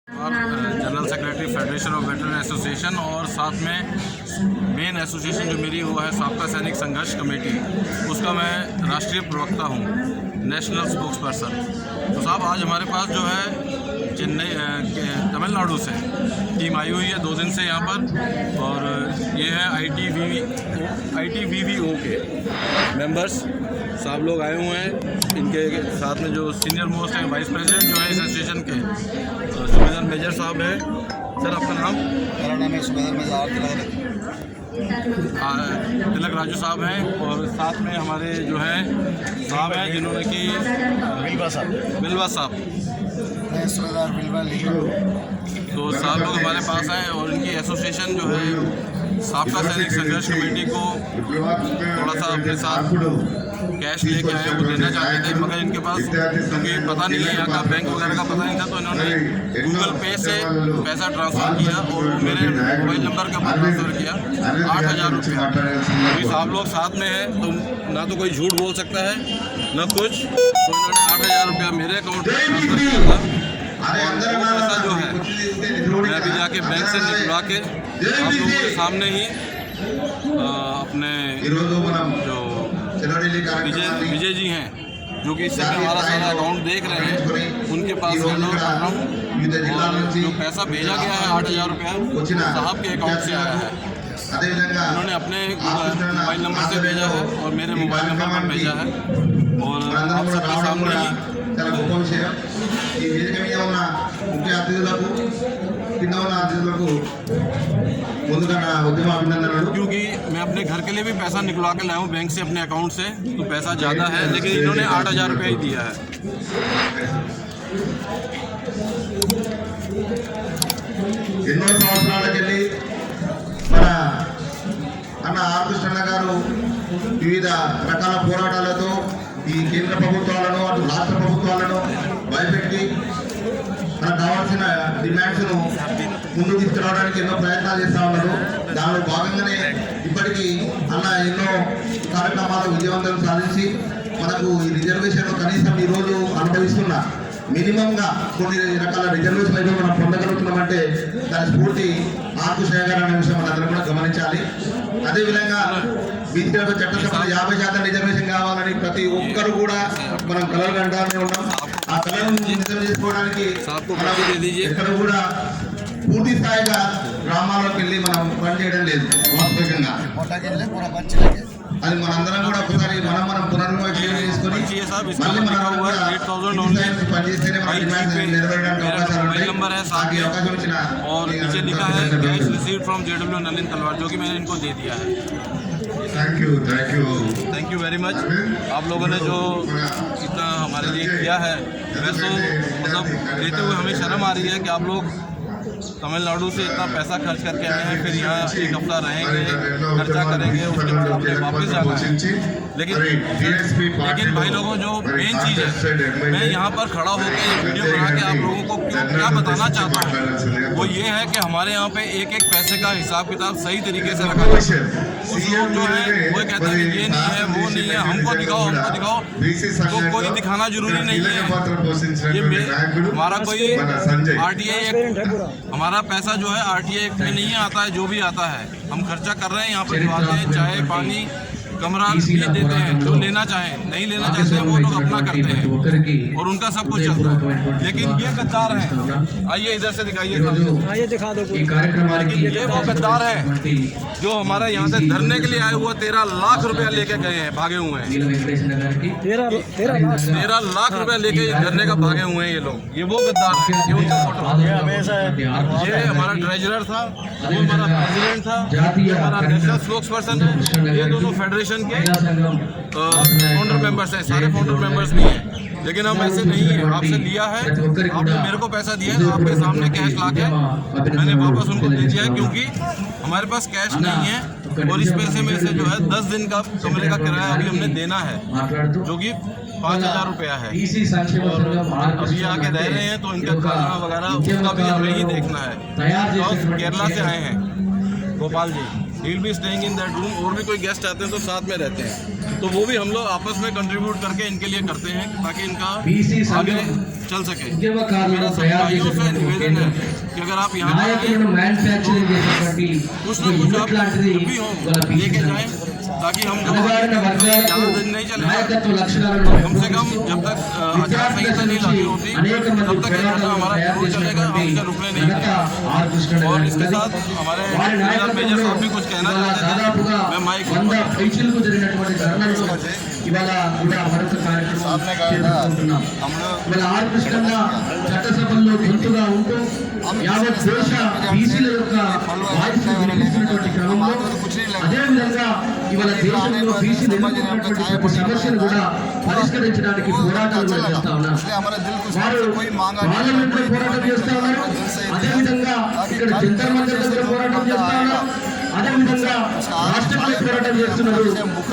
और general secretary federation of veteran association और साथ में मेन एसोसिएशन जो मेरी वो है साबका सैनिक संघर्ष कमेटी, उसका मैं राष्ट्रीय प्रवक्ता हूँ, नेशनल स्पोक्स पर्सन। तो साहब आज हमारे पास जो है चेन्नई तमिलनाडु से टीम आई हुई है 2 दिन से यहाँ पर, और ये है ITVVO के मेंबर्स साहब लोग आए हुए हैं। इनके साथ में जो सीनियर मोस्ट हैं वाइस प्रेसिडेंट जो है इस एसोसिएशन के सुबेदार मेजर साहब हैं। सर आपका नाम? मेरा नाम है सुबेदार मेजर तिलक राजू साहब हैं, और साथ में हमारे जो हैं साहब हैं जिन्होंने कि बिलवा साहब सुबेदार बिलवा लिखा। तो साहब लोग हमारे पास हैं और इनकी एसोसिएशन जो है साबका सैनिक संघर्ष कमेटी को थोड़ा सा अपने साथ कैश लेके आए, वो देना चाहते थे, मगर इनके पास क्योंकि पता नहीं है यहाँ का बैंक वगैरह का पता नहीं था, तो इन्होंने गूगल पे से पैसा ट्रांसफ़र किया और वो मेरे मोबाइल नंबर के ऊपर ट्रांसफ़र किया 8,000 रुपया। अभी साहब लोग साथ में हैं तो ना तो कोई झूठ बोल सकता है न कुछ, तो इन्होंने 8,000 रुपया मेरे अकाउंट में ट्रांसफ़र किया था। और वो पैसा जो है मैं अभी जाके बैंक से निकलवा के आप लोगों के सामने ही अपने जो विजय जी हैं जो कि इस समय हमारा सारा अकाउंट देख रहे हैं, उनके पास हैंड ओवर कर रहा हूँ। और जो पैसा भेजा गया है 8,000 रुपया साहब के अकाउंट से आया है। उन्होंने अपने मोबाइल नंबर से भेजा है और मेरे मोबाइल नंबर पर भेजा है, और आप सबके सामने ही क्योंकि मैं अपने घर के लिए भी पैसा निकलवा के लाया हूँ बैंक से अपने अकाउंट से, तो पैसा ज़्यादा है, लेकिन इन्होंने 8,000 रुपया ही दिया है। ఎన్నో సంవత్సరాలకెళ్ళి మన అన్న ఆర్కృష్ణ గారు వివిధ రకాల పోరాటాలతో ఈ కేంద్ర ప్రభుత్వాలను అటు రాష్ట్ర ప్రభుత్వాలను భయపెట్టి మనకు కావాల్సిన డిమాండ్స్ను ముందుకు తీసుకురావడానికి ఎన్నో ప్రయత్నాలు చేస్తూ ఉన్నారు. దానిలో భాగంగానే ఇప్పటికీ అన్న ఎన్నో కార్యక్రమాలు విజయవంతం సాధించి మనకు ఈ రిజర్వేషన్ కనీసం ఈరోజు అనుభవిస్తున్న మినిమంగా కొన్ని రకాల రిజర్వేషన్ అయితే మనం పొందగలుగుతున్నామంటే దాని స్ఫూర్తి ఆర్కృష్ణ గారు అనే విషయం మనందరం కూడా గమనించాలి. అదేవిధంగా బీసీలకు చట్టసభలో 50% రిజర్వేషన్ కావాలని ప్రతి ఒక్కరు కూడా మనం కలలు కంటానే ఉన్నాం. ఆ కళను నిజం చేసుకోవడానికి ఎక్కడ కూడా పూర్తి స్థాయిగా గ్రామాల్లోకి వెళ్ళి మనం పనిచేయడం లేదు. వాస్తవికంగా అది మనందరం కూడా ఒకసారి మనం పునర్విమర్శ చేసుకొని మళ్ళీ మనం పనిచేస్తేనే మన డిమాండ్స్ నెరవేరడానికి అవకాశాలు ఉంటాయి. నాకు అవకాశం వచ్చిన और नीचे लिखा है cash received from JW Nalin तलवार, जो कि मैंने इनको दे दिया है। Thank you very much. आप लोगों ने जो इतना हमारे लिए किया है, वैसे तो मतलब देते हुए हमें शर्म आ रही है कि आप लोग तमिलनाडु से इतना पैसा खर्च करके आए हैं, फिर यहाँ 1 हफ्ता रहेंगे, खर्चा करेंगे, उसके बाद आपने वापस जाना है। लेकिन भाई लोगों, जो मेन चीज़ है, मैं यहाँ पर खड़ा होकर ये वीडियो बना के आप लोगों को क्या बताना चाहता हूँ, वो ये है कि हमारे यहाँ पे एक पैसे का हिसाब किताब सही तरीके से रखा जाए। कुछ लोग जो है वो कहते हैं कि ये नहीं है, वो नहीं है, हमको दिखाओ, तो कोई दिखाना जरूरी नहीं है। ये हमारा कोई RTI एक्ट, हमारा पैसा जो है RTI एक्ट में नहीं आता है। जो भी आता है हम खर्चा कर रहे हैं, यहाँ पर दिवाते हैं, चाय पानी कमरा भी देते हैं, जो लेना चाहें, नहीं लेना चाहते हैं वो लोग अपना करते हैं और उनका सब कुछ चलता है। लेकिन ये गद्दार हैं, आइए इधर से दिखाइए, आइए दिखा दो। ये वो गद्दार है जो हमारे यहाँ से धरने के लिए आए हुए 13 लाख रुपया लेके गए हैं, भागे हुए हैं। 13 लाख रुपया लेके धरने का भागे हुए हैं ये लोग। ये वो गद्दार है, ये उनका फोटो। ये हमारा ट्रेजरर था, वो हमारा प्रेसिडेंट था, हमारा नेशनल स्पोक्स पर्सन है। ये दोनों फेडरेशन के फाउंडर मेंबर्स हैं, सारे फाउंडर मेंबर्स नहीं हैं, लेकिन हम ऐसे नहीं है। आपसे लिया है, आपने मेरे को पैसा दिया है, तो आपके सामने कैश ला के मैंने वापस उनको दे दिया है, क्योंकि हमारे पास कैश नहीं है। और इस पैसे में से जो है 10 दिन का कमरे का किराया अभी हमने देना है, जो कि 5,000 रुपया है। और अभी आके रह रहे हैं तो इनका खाना वगैरह उसका भी हमें ही देखना है। तो केरला से आए हैं Gopal ji. He will be staying in that room, और भी कोई गेस्ट आते हैं तो साथ में रहते हैं, तो वो भी हम लोग आपस में कंट्रीब्यूट करके इनके लिए करते हैं ताकि इनका आगे चल सके। मेरा सब भाइयों से निवेदन है कि अगर आप यहाँ कुछ ना कुछ आप भी हो लेके जाएं ताकि हम ज़्यादा दिन नहीं चलेगा, कम से कम जब तक आचार संहिता नहीं लागू होती तब तक हमारा जरूर चलेगा, हम इसे रुकने नहीं देंगे। और इसके साथ हमारे मेजर साहब भी कुछ कहना चाहते थे, मैं माइक ఇవాళ కూడా మరొక కార్యక్రమం చేపట్టుకుంటున్నాం. ఇవాళ ఆర్ కృష్ణన్న చట్టసభల్లో గొంతుగా ఉంటూ యావత్ దేశ బీసీల యొక్క వాయిస్ వినిపిస్తున్నటువంటి క్రమంలో అదేవిధంగా ఇవాళ దేశంలో బీసీలు ఎదుర్కొన్నటువంటి సమస్యను కూడా పరిష్కరించడానికి పోరాటాలు చేస్తా ఉన్నారు. వారు పార్లమెంట్ లో పోరాటం చేస్తా ఉన్నారు, అదేవిధంగా ఇక్కడ జంతర్ మంతర్ దగ్గర పోరాటం చేస్తా ఉన్నారు, అదేవిధంగా రాష్ట్రంలో పోరాటం చేస్తున్నారు,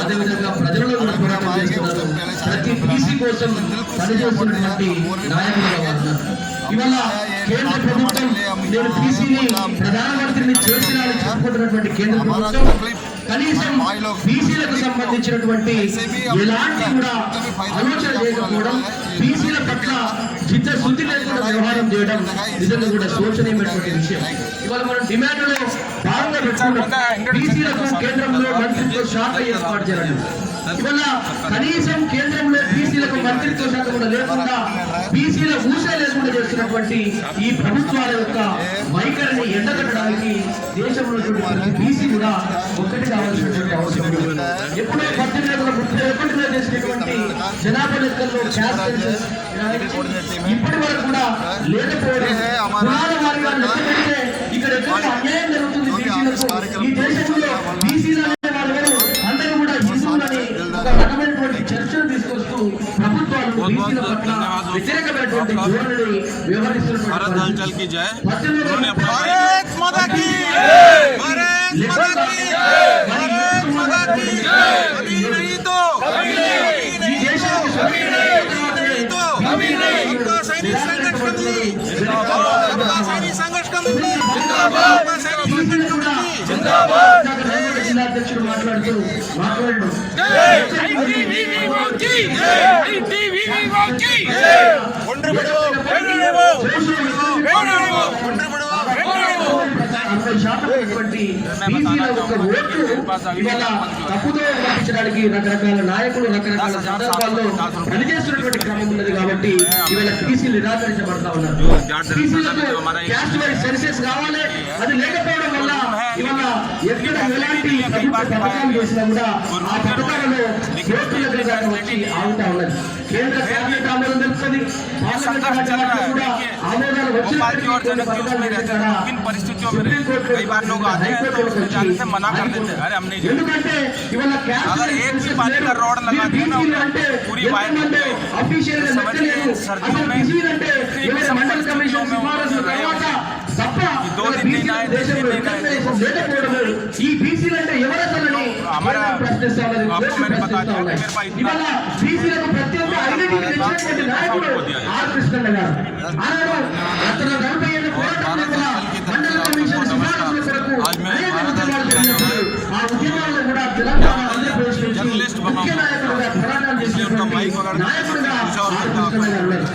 అదేవిధంగా ప్రజలలో కూడా పోరాటం చేస్తున్నారు. ప్రతి బీసీ కోసం పనిచేస్తున్నటువంటి నాయకులుగా ఉన్నారు. ఇవాళ కేంద్ర ప్రభుత్వం నేను బీసీని ప్రధానమంత్రిని చేసినాలని చెప్పుకుంటున్నటువంటి కేంద్ర ప్రభుత్వం కనీసం బీసీలకు సంబంధించినటువంటి ఎలాంటి కూడా ఆలోచన చేయకపోవడం, బీసీల పట్ల చిత్తశుద్ధి లేకుండా వ్యవహారం చేయడం నిజంగా కూడా శోచనీయమైనటువంటి విషయం. ఇవాళ మనం డిమాండ్లో భాగంగా పెట్టుకున్నాం బీసీలకు కేంద్రంలో మంత్రిత్వ శాఖ ఏర్పాటు చేయాలి. ఇవాళ కనీసం కేంద్రంలో బీసీలకు మంత్రిత్వ శాఖ కూడా లేకుండా బీసీల ఊస లేకుండా చేస్తున్నటువంటి ఈ ప్రభుత్వాల యొక్క వైఖరిని ఎండగట్టడానికి దేశంలో ప్రతి బీసీ కూడా ఒక్కటి కావాల్సినటువంటి అవసరం ఉంది. ఎప్పుడో 1831లో చేసినటువంటి జనాభా లెక్కల్లో క్యాస్ట్ సెన్సస్ ఇప్పటి వరకు కూడా లేకపోవడం, కులాల వారీగా లెక్క పెడితే ఇక్కడ ఎక్కడ అన్యాయం జరుగుతుంది బీసీలకు. ఈ దేశంలో బీసీలు అనే వాళ్ళు అందరూ కూడా హిందువులని ఒక రకమైనటువంటి చర్చలు తీసుకొస్తూ ప్రభుత్వాలు బీసీల పట్ల వ్యతిరేకమైనటువంటి ధోరణిని వ్యవహరిస్తున్నటువంటి జిల్లాధ్యక్షుడు మాట్లాడుతూ తప్పుదో పంపించడానికి రకరకాల నాయకులు రకరకాల సందర్భాల్లో పనిచేస్తున్నటువంటి క్రమం ఉన్నది కాబట్టి ఇవాళ బీసీలు నిరాకరించబడతా ఉన్నారు. బీసీలకు క్యాస్ట్ వైజ్ సెన్సెస్ కావాలి, అది లేకపోవడం వల్ల ఇవాళ ఎక్కడ ఎలాంటి ప్రభుత్వ పథకాలు చేసినా కూడా ఆ పథకాలలో కోర్టుల దగ్గర వచ్చి ఆగుతా ఉన్నది. కేంద్ర క్యాబినెట్ ఆమోదం తెలుస్తుంది, పార్లమెంట్ కూడా ఆమోదాలు వచ్చిన ఎందుకంటే ఇవాళ అఫీషియల్ మండల కమిషన్ సిఫారసు తర్వాత తప్ప ఈ బీసీలు అంటే ఎవరసలని ప్రశ్నిస్తా ఉన్నది. ఇవాళ బీసీలకు ప్రత్యేక ఐడెంటిటీ తెచ్చినటువంటి నాయకుడు ఆర్ కృష్ణన్న గారు. ఆనాడు 40 పోరాటంలో కూడా మండల కమిషన్ సిఫారసుల కొరకు అనేక ఉద్యమాలు జరిగినప్పుడు ఆ ఉద్యమాల్లో కూడా తెలంగాణ ఆంధ్రప్రదేశ్ నుంచి ముఖ్య నాయకుడుగా పోరాటం చేసినటువంటి నాయకుడుగా ఆర్ కృష్ణన్న గారు ఉన్నారు.